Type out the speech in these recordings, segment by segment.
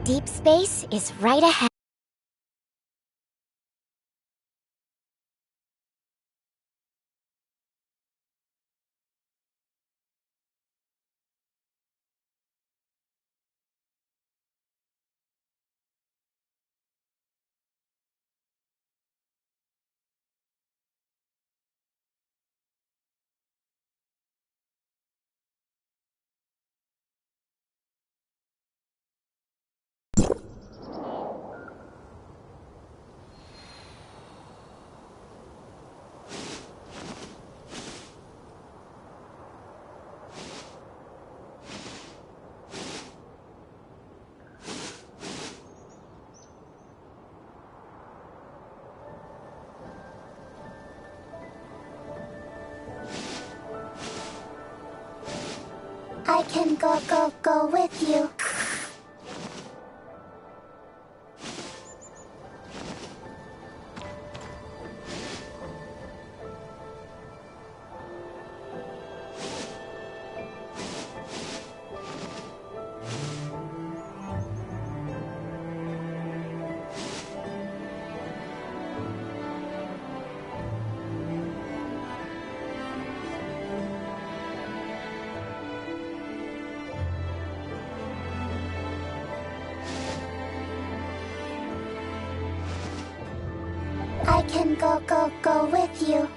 Deep space is right ahead. I can go with you. I can go with you.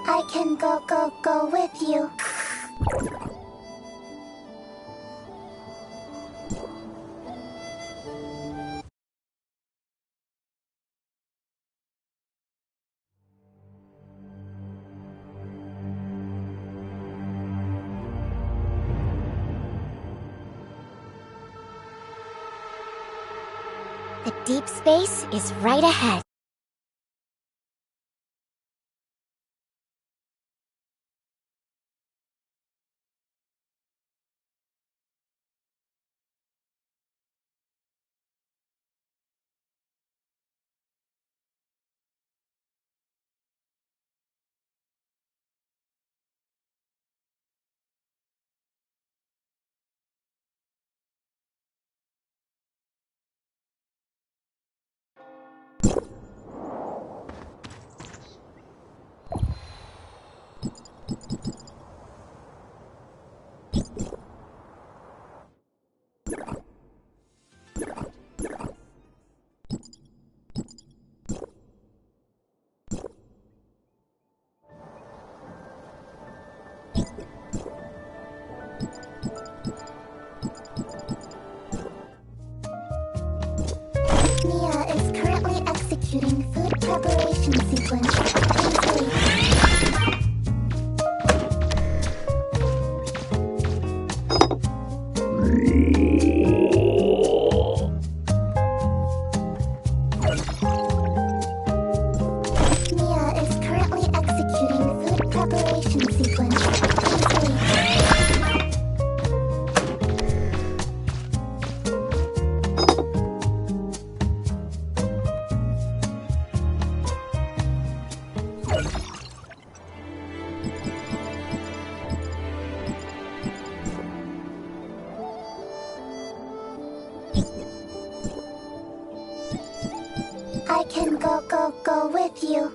I can go with you. The deep space is right ahead. Mia is currently executing food preparation sequence. Please wait. Mia is currently executing food preparation sequence. Please wait. I can go with you.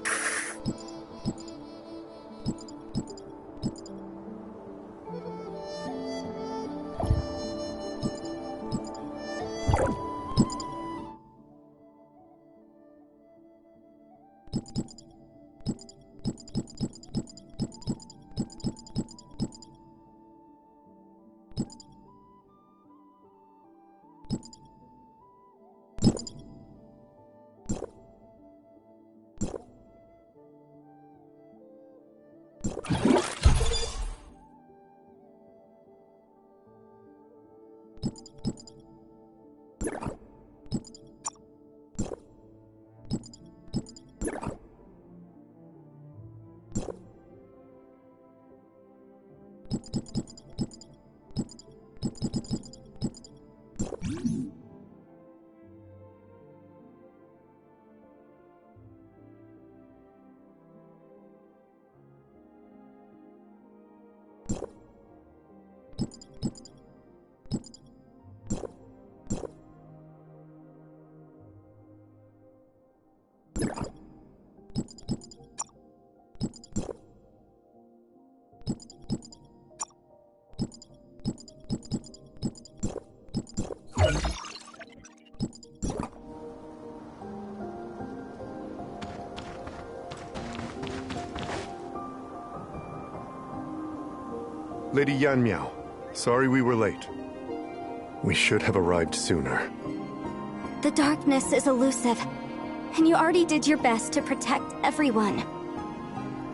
Lady Yanmiao, sorry we were late. We should have arrived sooner. The darkness is elusive, and you already did your best to protect everyone.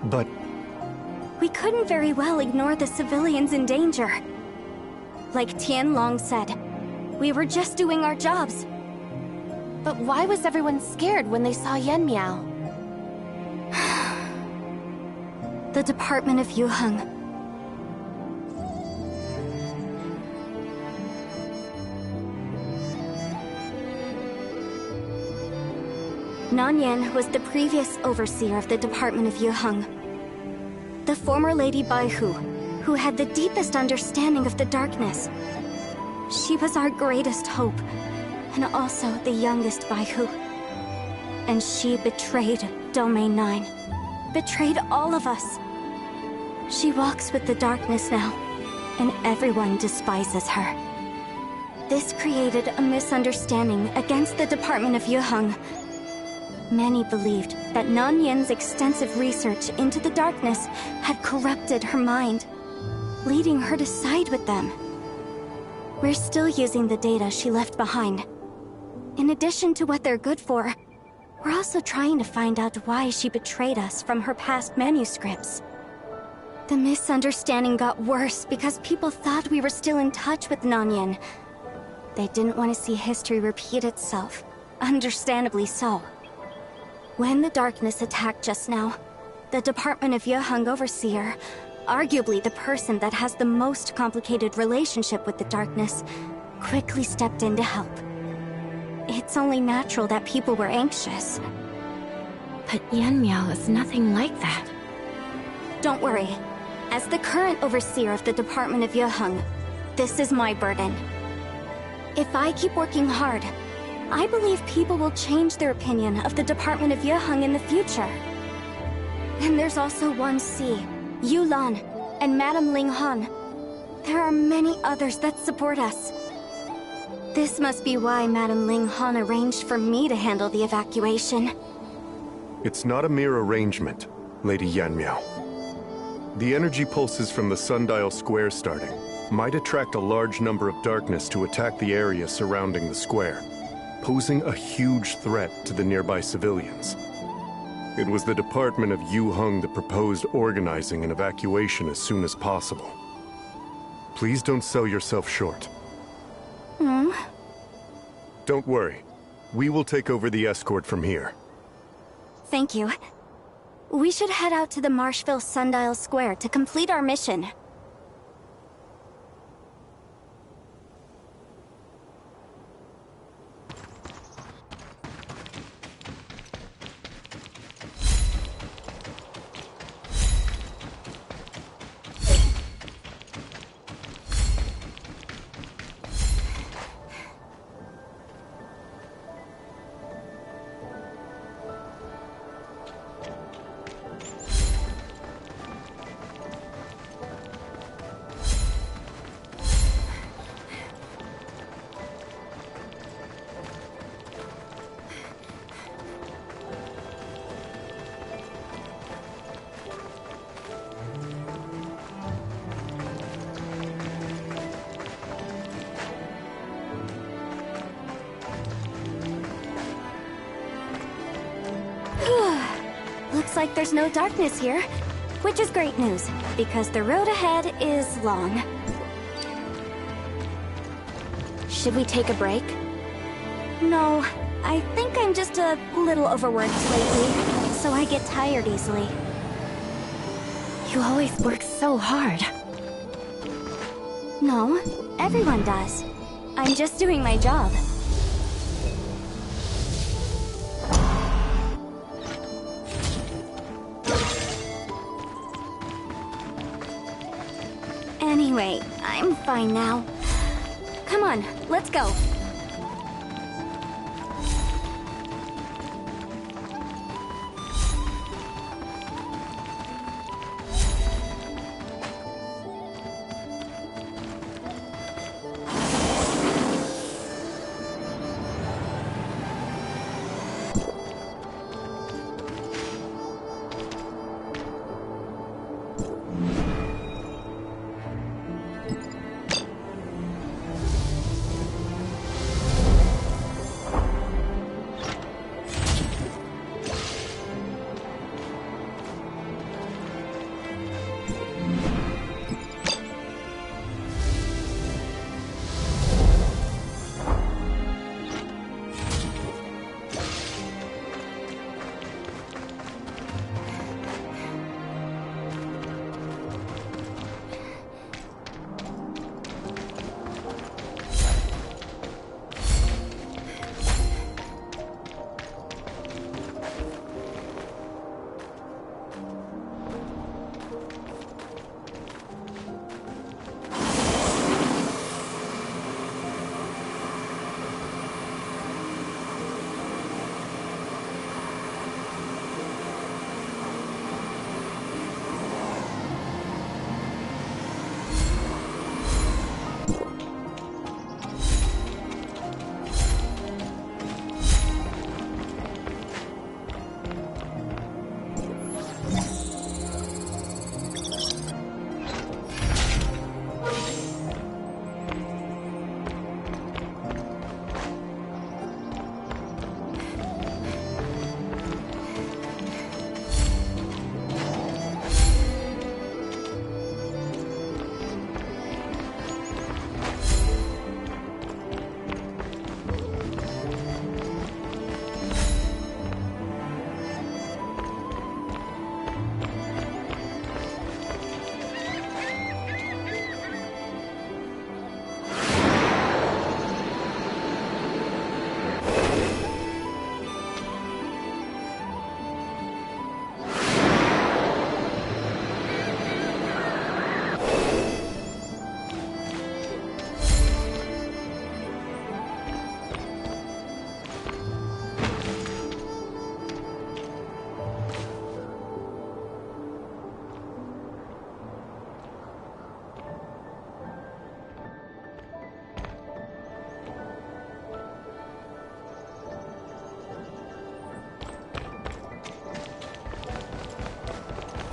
But We couldn't very well ignore the civilians in danger. Like Tianlong said, we were just doing our jobs. But why was everyone scared when they saw Yanmiao? The Department of Yuheng. Nanyan was the previous overseer of the Department of Yuheng. The former Lady Baihu, who had the deepest understanding of the darkness. She was our greatest hope, and also the youngest Baihu. And she betrayed Domain 9. Betrayed all of us. She walks with the darkness now, and everyone despises her. This created a misunderstanding against the Department of Yuheng. Many believed that Nanyan's extensive research into the darkness had corrupted her mind, leading her to side with them. We're still using the data she left behind. In addition to what they're good for, we're also trying to find out why she betrayed us from her past manuscripts. The misunderstanding got worse because people thought we were still in touch with Nanyan. They didn't want to see history repeat itself. Understandably so. When the darkness attacked just now, the Department of Yuheng Overseer, arguably the person that has the most complicated relationship with the darkness, quickly stepped in to help. It's only natural that people were anxious. But Yanmiao is nothing like that. Don't worry. As the current overseer of the Department of Yuheng, this is my burden. If I keep working hard, I believe people will change their opinion of the Department of Yuheng in the future. And there's also 1C, Yulan, and Madame Ling Han. There are many others that support us. This must be why Madame Ling Han arranged for me to handle the evacuation. it's not a mere arrangement, Lady Yanmiao. The energy pulses from the sundial square starting might attract a large number of darkness to attack the area surrounding the square, posing a huge threat to the nearby civilians. It was the Department of Yuheng that proposed organizing an evacuation as soon as possible. Please don't sell yourself short. Don't worry. We will take over the escort from here. Thank you. We should head out to the Marshville Sundial Square to complete our mission. Looks like there's no darkness here, which is great news, because the road ahead is long. Should we take a break? No, I think I'm just a little overworked lately, so I get tired easily. You always work so hard. No, everyone does. I'm just doing my job. Anyway, I'm fine now. Come on, let's go.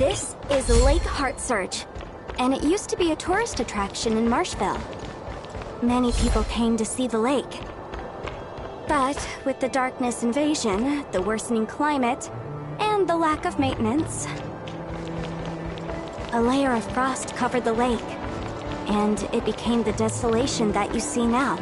This is Lake Heartsurge, and it used to be a tourist attraction in Marshville. Many people came to see the lake. But with the darkness invasion, the worsening climate, and the lack of maintenance, a layer of frost covered the lake, and it became the desolation that you see now.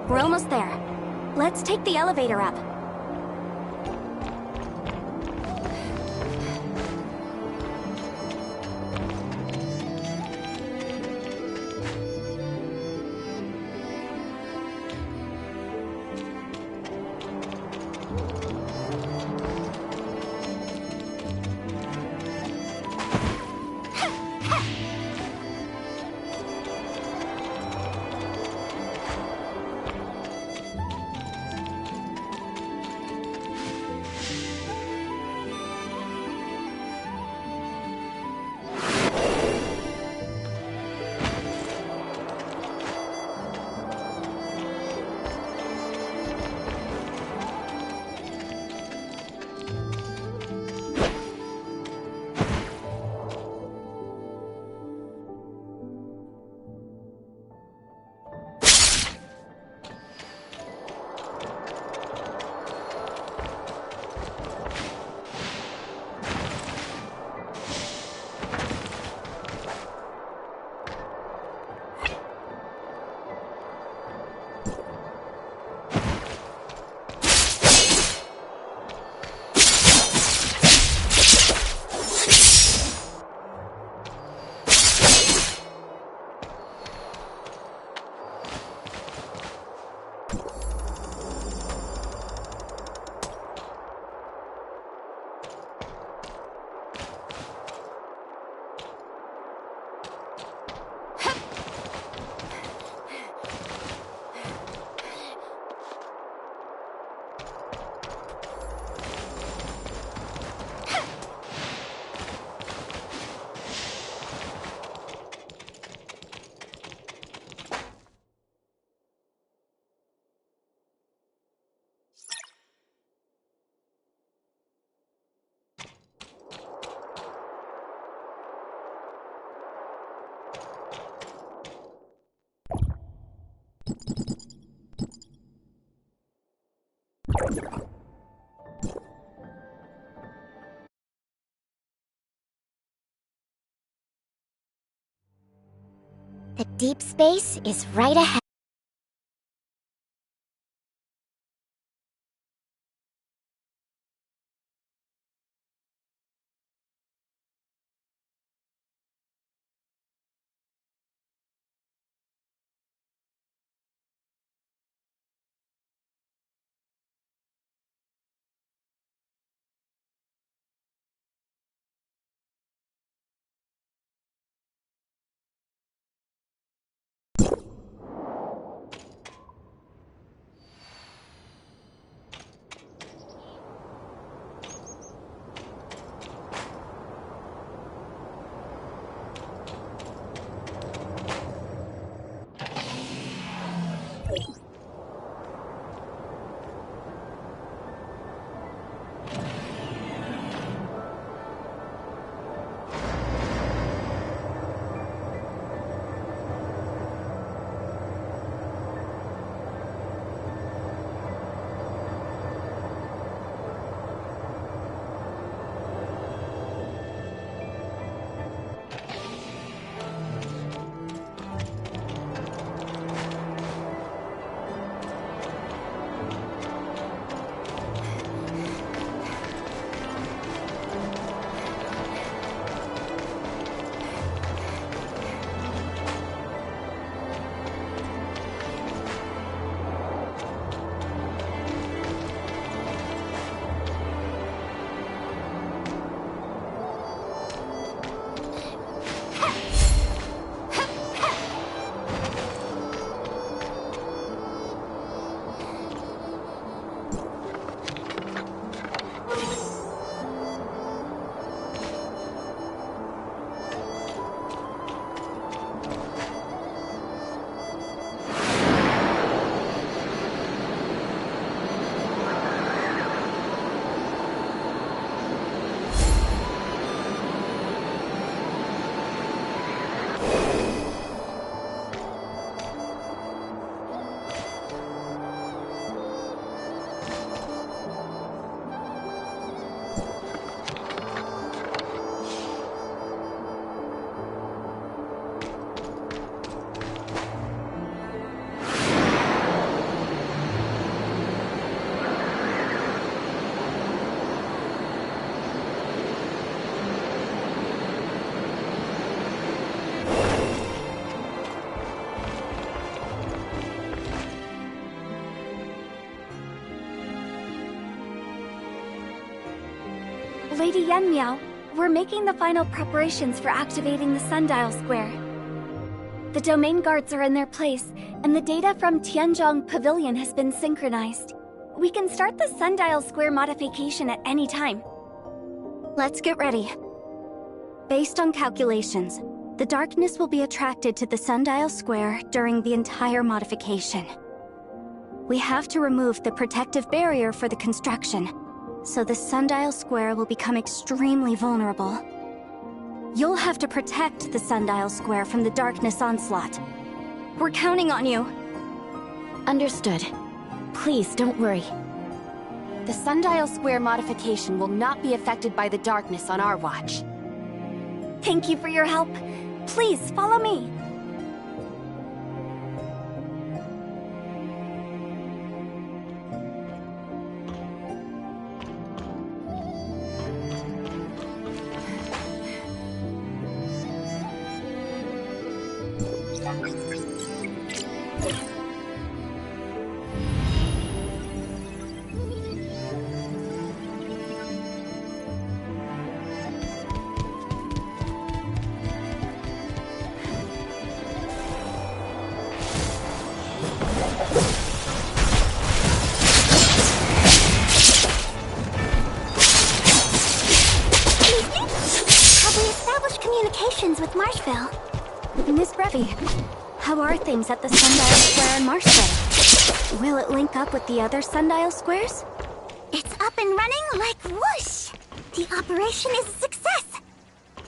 We're almost there. Let's take the elevator up. The deep space is right ahead. Lady Yanmiao, we're making the final preparations for activating the Sundial Square. The domain guards are in their place, and the data from Tianzhong Pavilion has been synchronized. We can start the Sundial Square modification at any time. Let's get ready. Based on calculations, the darkness will be attracted to the Sundial Square during the entire modification. We have to remove the protective barrier for the construction, so the Sundial Square will become extremely vulnerable. You'll have to protect the Sundial Square from the darkness onslaught. We're counting on you. Understood. Please, don't worry. The Sundial Square modification will not be affected by the darkness on our watch. Thank you for your help. Please, follow me. With Marshville. Miss Brevi, how are things at the Sundial Square in Marshville? Will it link up with the other Sundial Squares? It's up and running like whoosh! The operation is a success!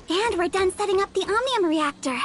And we're done setting up the Omnium reactor.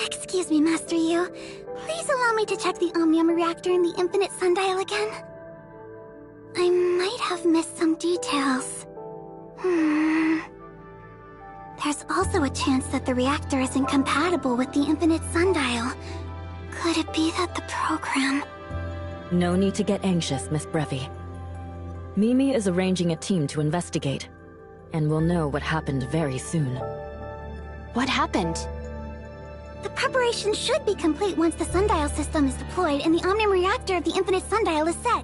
Excuse me, Master Yu. Please allow me to check the Omnium reactor in the Infinite Sundial again. I might have missed some details. There's also a chance that the reactor isn't compatible with the Infinite Sundial. Could it be that the program... No need to get anxious, Miss Brevi. Mimi is arranging a team to investigate, and we'll know what happened very soon. What happened? The preparation should be complete once the Sundial system is deployed and the Omnium reactor of the Infinite Sundial is set.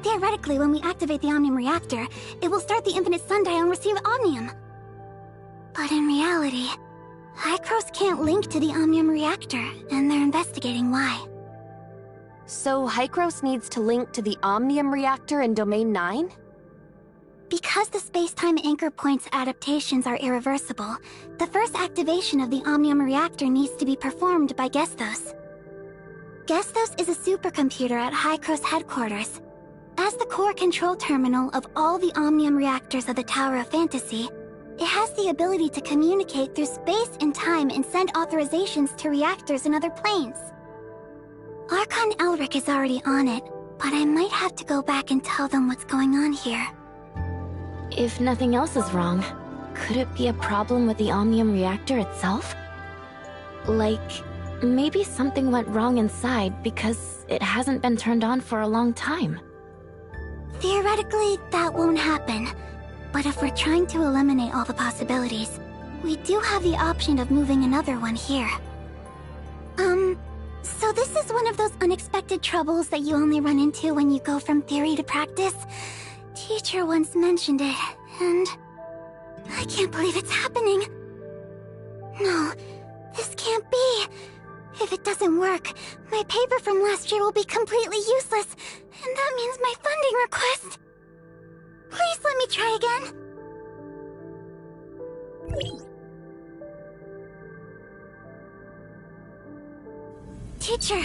Theoretically, when we activate the Omnium reactor, it will start the Infinite Sundial and receive Omnium. But in reality, Hycros can't link to the Omnium reactor, and they're investigating why. So Hycros needs to link to the Omnium reactor in Domain 9? Because the space-time anchor point's adaptations are irreversible, the first activation of the Omnium reactor needs to be performed by Gestos. Gestos is a supercomputer at Hycros headquarters. As the core control terminal of all the Omnium reactors of the Tower of Fantasy, it has the ability to communicate through space and time and send authorizations to reactors in other planes. Archon Elric is already on it, but I might have to go back and tell them what's going on here. If nothing else is wrong, could it be a problem with the Omnium reactor itself? Like, maybe something went wrong inside because it hasn't been turned on for a long time. Theoretically, that won't happen. But if we're trying to eliminate all the possibilities, we do have the option of moving another one here. So this is one of those unexpected troubles that you only run into when you go from theory to practice? Teacher once mentioned it, and I can't believe it's happening. No, this can't be. If it doesn't work, my paper from last year will be completely useless, and that means my funding request. Please let me try again. Teacher,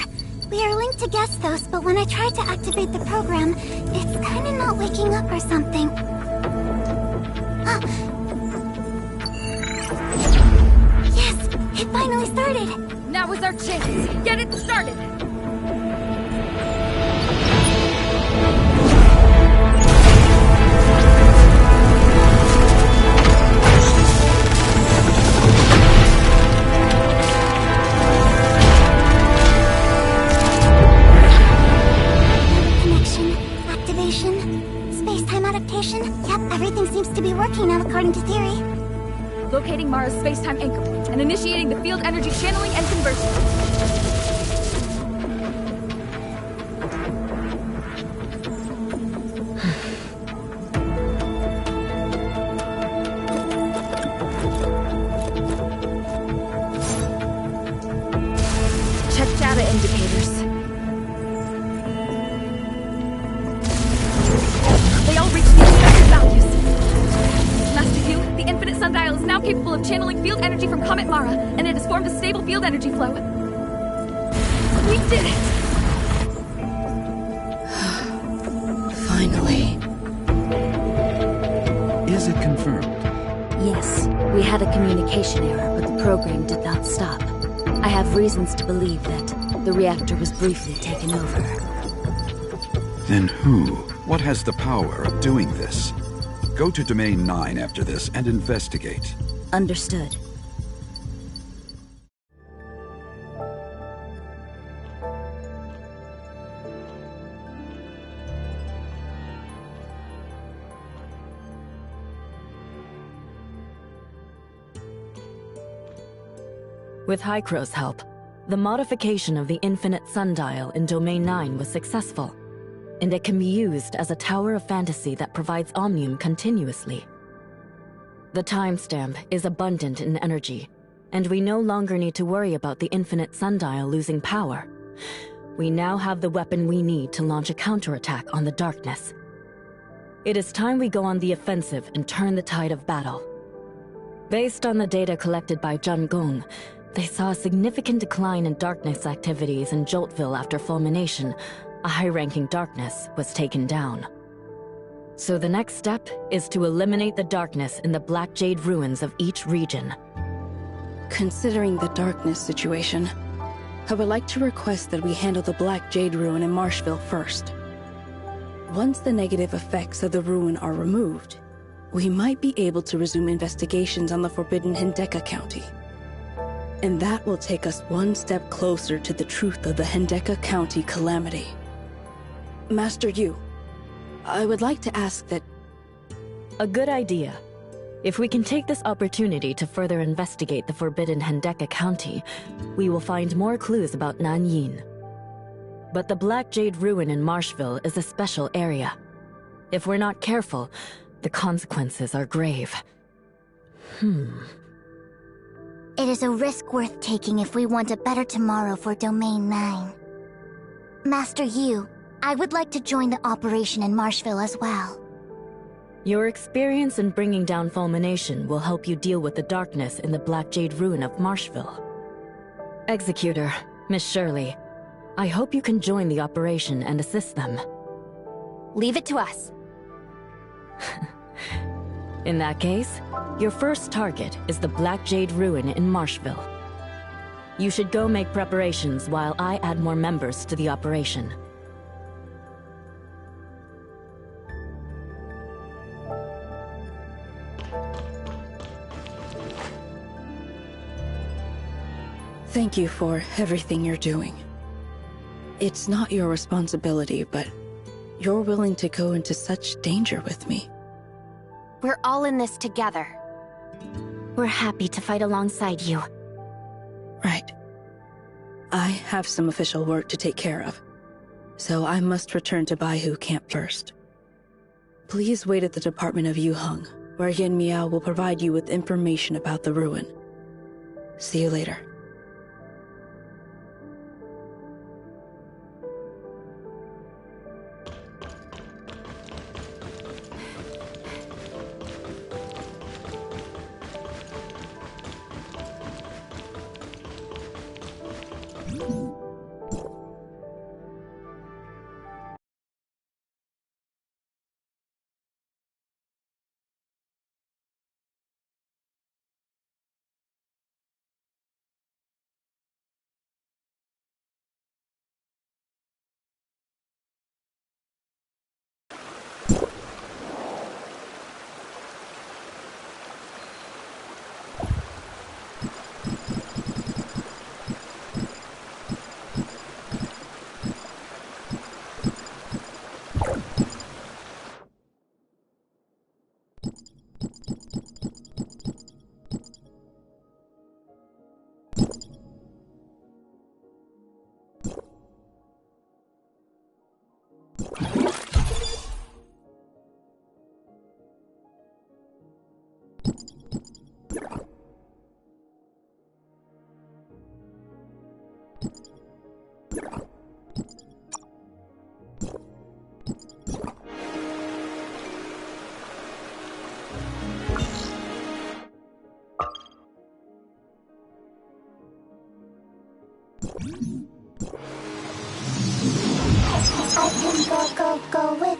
we are linked to Gestos, but when I try to activate the program, it's kinda not waking up or something. Yes, it finally started! Now is our chance! Get it started! Space-time adaptation? Yep, everything seems to be working now according to theory. Locating Mara's space-time anchor point and initiating the field energy channeling and conversion. Check data indicators. They all reach the expected values. Master Yu, the Infinite Sundial is now capable of channeling field energy from Comet Mara, and it has formed a stable field energy flow. We did it! Finally. Is it confirmed? Yes, we had a communication error, but the program did not stop. I have reasons to believe that the reactor was briefly taken over. Then who? What has the power of doing this? Go to Domain 9 after this and investigate. Understood. With Hycros' help, the modification of the Infinite Sundial in Domain 9 was successful, and it can be used as a Tower of Fantasy that provides Omnium continuously. The timestamp is abundant in energy, and we no longer need to worry about the Infinite Sundial losing power. We now have the weapon we need to launch a counterattack on the darkness. It is time we go on the offensive and turn the tide of battle. Based on the data collected by Jun Gong, they saw a significant decline in darkness activities in Joltville after fulmination. A high-ranking darkness was taken down. So the next step is to eliminate the darkness in the Black Jade ruins of each region. Considering the darkness situation, I would like to request that we handle the Black Jade ruin in Marshville first. Once the negative effects of the ruin are removed, we might be able to resume investigations on the Forbidden Hendeka County. And that will take us one step closer to the truth of the Hendeka County calamity. Master Yu, I would like to ask that... A good idea. If we can take this opportunity to further investigate the Forbidden Hendeka County, we will find more clues about Nanyin. But the Black Jade Ruin in Marshville is a special area. If we're not careful, the consequences are grave. It is a risk worth taking if we want a better tomorrow for Domain 9. Master Yu, I would like to join the operation in Marshville as well. Your experience in bringing down Fulmination will help you deal with the darkness in the Black Jade Ruin of Marshville. Executor, Miss Shirley, I hope you can join the operation and assist them. Leave it to us. In that case, your first target is the Black Jade Ruin in Marshville. You should go make preparations while I add more members to the operation. Thank you for everything you're doing. It's not your responsibility, but you're willing to go into such danger with me. We're all in this together. We're happy to fight alongside you. Right. I have some official work to take care of, so I must return to Baihu Camp first. Please wait at the Department of Yuheng, where Yin Miao will provide you with information about the ruin. See you later. I can go with.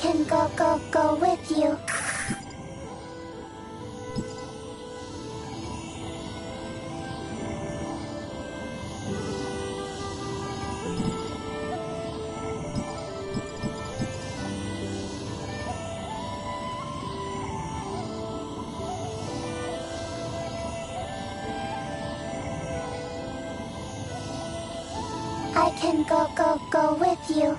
can go with you. I can go with you.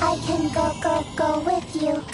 I can go with you.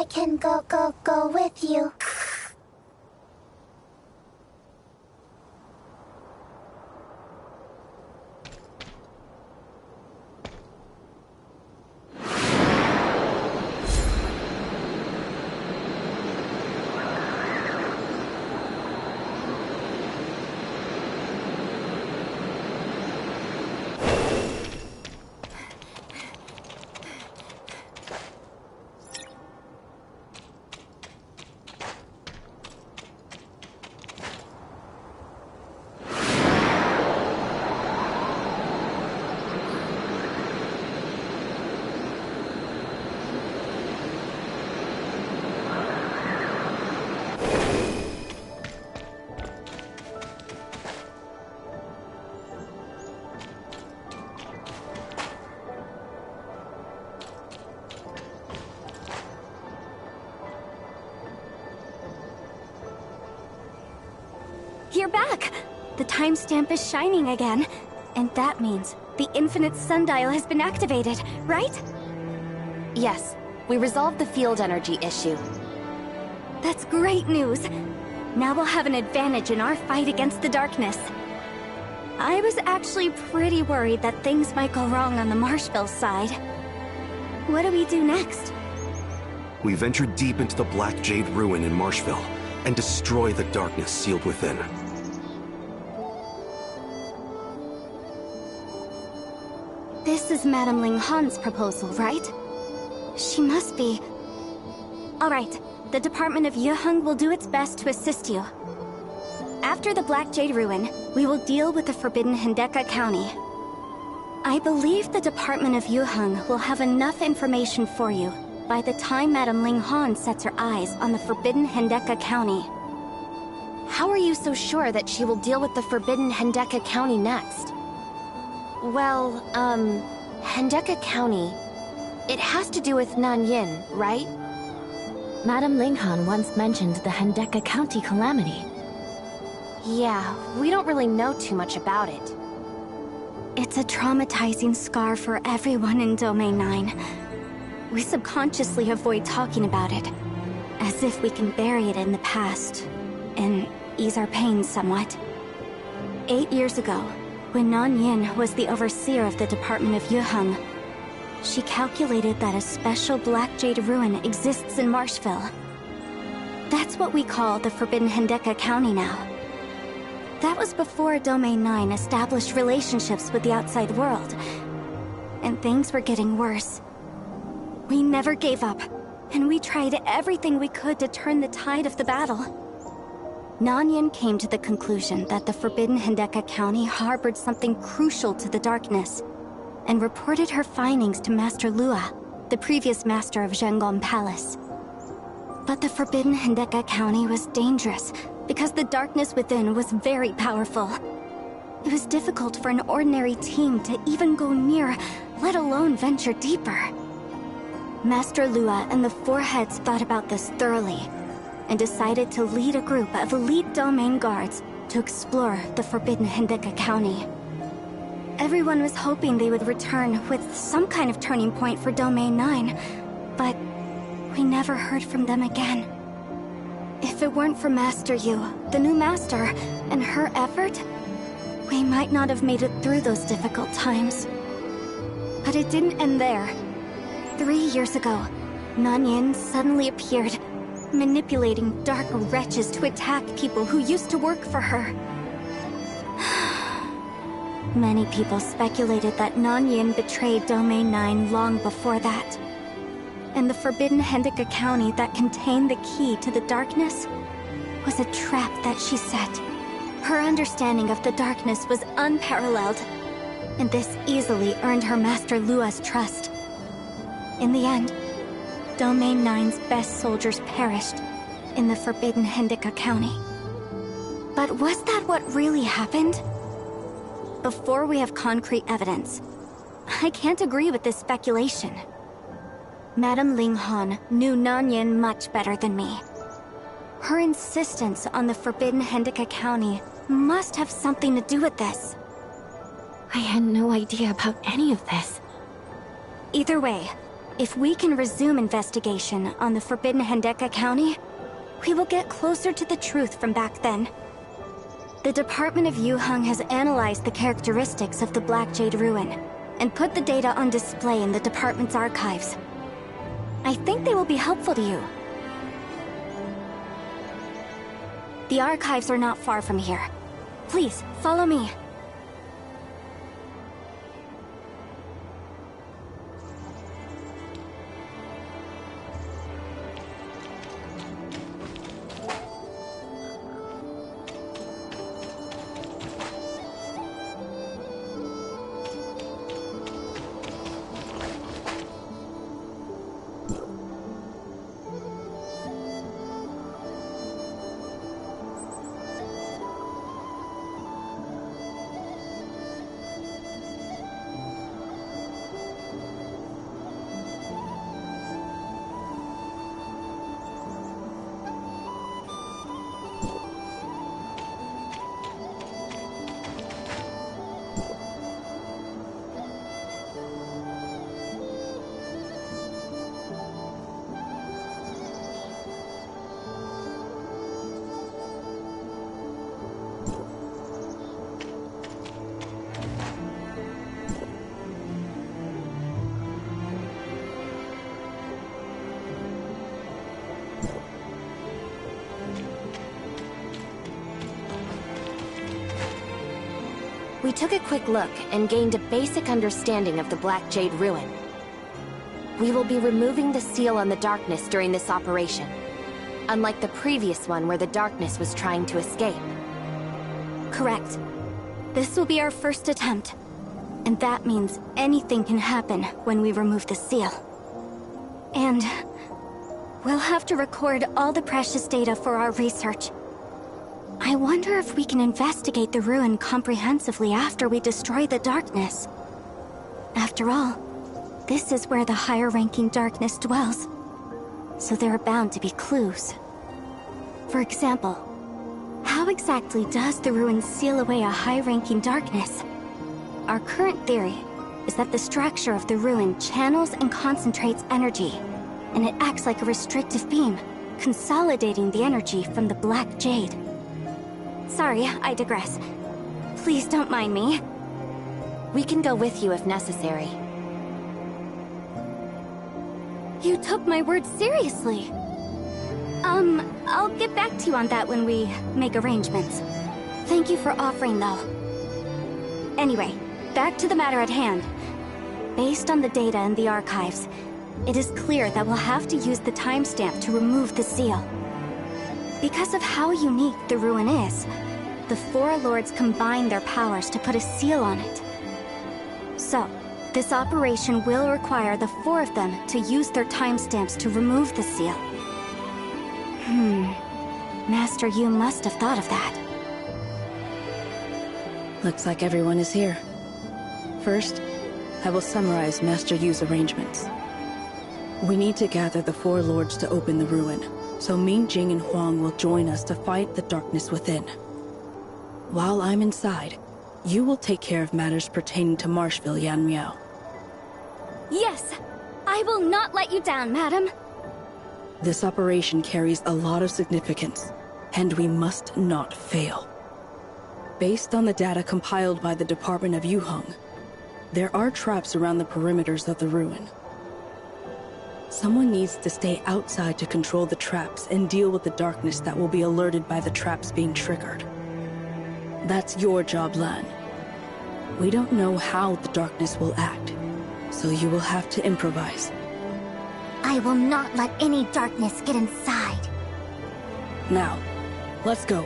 I can go with you. You're back! The timestamp is shining again. And that means the Infinite Sundial has been activated, right? Yes, we resolved the field energy issue. That's great news! Now we'll have an advantage in our fight against the darkness. I was actually pretty worried that things might go wrong on the Marshville side. What do we do next? We venture deep into the Black Jade Ruin in Marshville and destroy the darkness sealed within. This is Madame Ling Han's proposal, right? She must be... Alright, the Department of Yuheng will do its best to assist you. After the Black Jade Ruin, we will deal with the Forbidden Hendeka County. I believe the Department of Yuheng will have enough information for you by the time Madame Ling Han sets her eyes on the Forbidden Hendeka County. How are you so sure that she will deal with the Forbidden Hendeka County next? Well, Hendeka County... It has to do with Nanyin, right? Madame Ling Han once mentioned the Hendeka County calamity. Yeah, we don't really know too much about it. It's a traumatizing scar for everyone in Domain 9. We subconsciously avoid talking about it, as if we can bury it in the past, and ease our pain somewhat. 8 years ago, when Nanyin was the overseer of the Department of Yuheng, she calculated that a special Black Jade Ruin exists in Marshville. That's what we call the Forbidden Hendeka County now. That was before Domain 9 established relationships with the outside world, and things were getting worse. We never gave up, and we tried everything we could to turn the tide of the battle. Nanyin came to the conclusion that the Forbidden Hendeka County harbored something crucial to the darkness, and reported her findings to Master Lua, the previous master of Zhengong Palace. But the Forbidden Hendeka County was dangerous, because the darkness within was very powerful. It was difficult for an ordinary team to even go near, let alone venture deeper. Master Lua and the Four Heads thought about this thoroughly, and decided to lead a group of elite domain guards to explore the Forbidden Hendeka County. Everyone was hoping they would return with some kind of turning point for Domain 9, but we never heard from them again. If it weren't for Master Yu, the new master, and her effort, we might not have made it through those difficult times. But it didn't end there. 3 years ago, Nanyin suddenly appeared, manipulating dark wretches to attack people who used to work for her. Many people speculated that Nanyin betrayed Domain 9 long before that. And the Forbidden Hendeka County that contained the key to the darkness was a trap that she set. Her understanding of the darkness was unparalleled, and this easily earned her Master Lua's trust. In the end, Domain 9's best soldiers perished in the Forbidden Hendeka County. But was that what really happened? Before we have concrete evidence, I can't agree with this speculation. Madame Ling Han knew Nanyin much better than me. Her insistence on the Forbidden Hendeka County must have something to do with this. I had no idea about any of this. Either way, If we can resume investigation on the Forbidden Hendeka County, we will get closer to the truth from back then. The Department of Yuheng has analyzed the characteristics of the Black Jade Ruin and put the data on display in the department's archives. I think they will be helpful to you. The archives are not far from here. Please, follow me. We took a quick look and gained a basic understanding of the Black Jade Ruin. We will be removing the seal on the darkness during this operation, unlike the previous one where the darkness was trying to escape. Correct. This will be our first attempt, and that means anything can happen when we remove the seal. And we'll have to record all the precious data for our research. I wonder if we can investigate the ruin comprehensively after we destroy the darkness. After all, this is where the higher-ranking darkness dwells, so there are bound to be clues. For example, how exactly does the ruin seal away a high-ranking darkness? Our current theory is that the structure of the ruin channels and concentrates energy, and it acts like a restrictive beam, consolidating the energy from the Black Jade. Sorry, I digress. Please don't mind me. We can go with you if necessary. You took my words seriously. I'll get back to you on that when we make arrangements. Thank you for offering, though. Anyway, back to the matter at hand. Based on the data in the archives, it is clear that we'll have to use the timestamp to remove the seal. Because of how unique the ruin is, the four lords combined their powers to put a seal on it. So, this operation will require the four of them to use their timestamps to remove the seal. Master Yu must have thought of that. Looks like everyone is here. First, I will summarize Master Yu's arrangements. We need to gather the four lords to open the ruin, so Ming Jing and Huang will join us to fight the darkness within. While I'm inside, you will take care of matters pertaining to Marshville, Yanmiao. Yes! I will not let you down, madam! This operation carries a lot of significance, and we must not fail. Based on the data compiled by the Department of Yuheng, there are traps around the perimeters of the ruin. Someone needs to stay outside to control the traps and deal with the darkness that will be alerted by the traps being triggered. That's your job, Lan. We don't know how the darkness will act, so you will have to improvise. I will not let any darkness get inside. Now, let's go.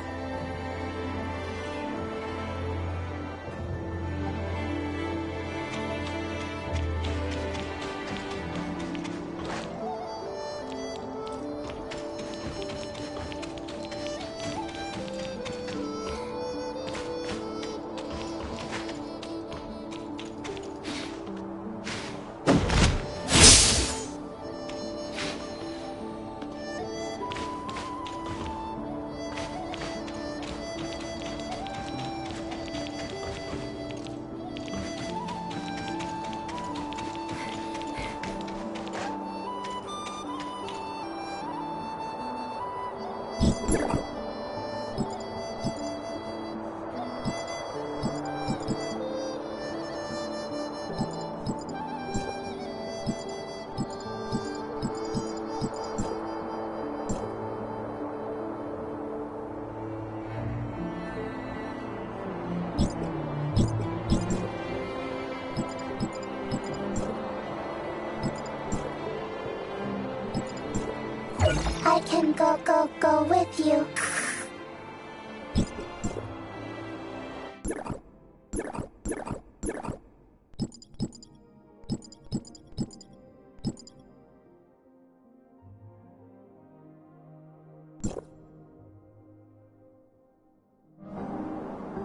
I can go with you.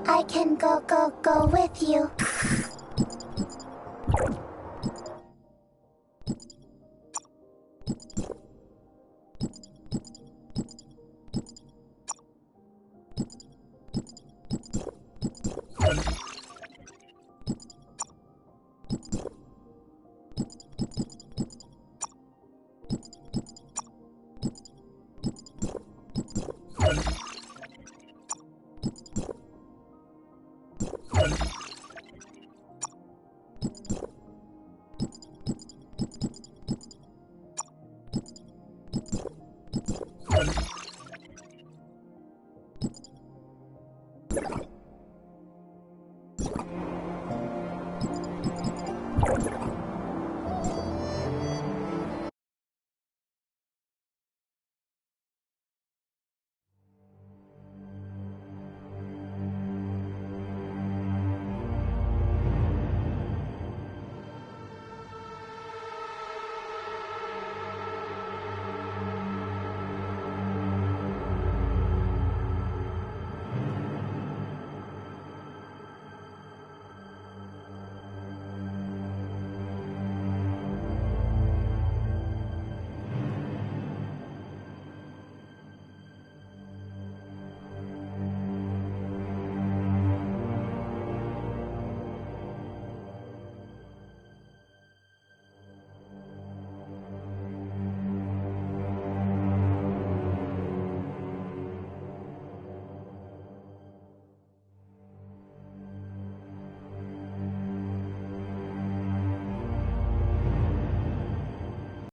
I can go with you.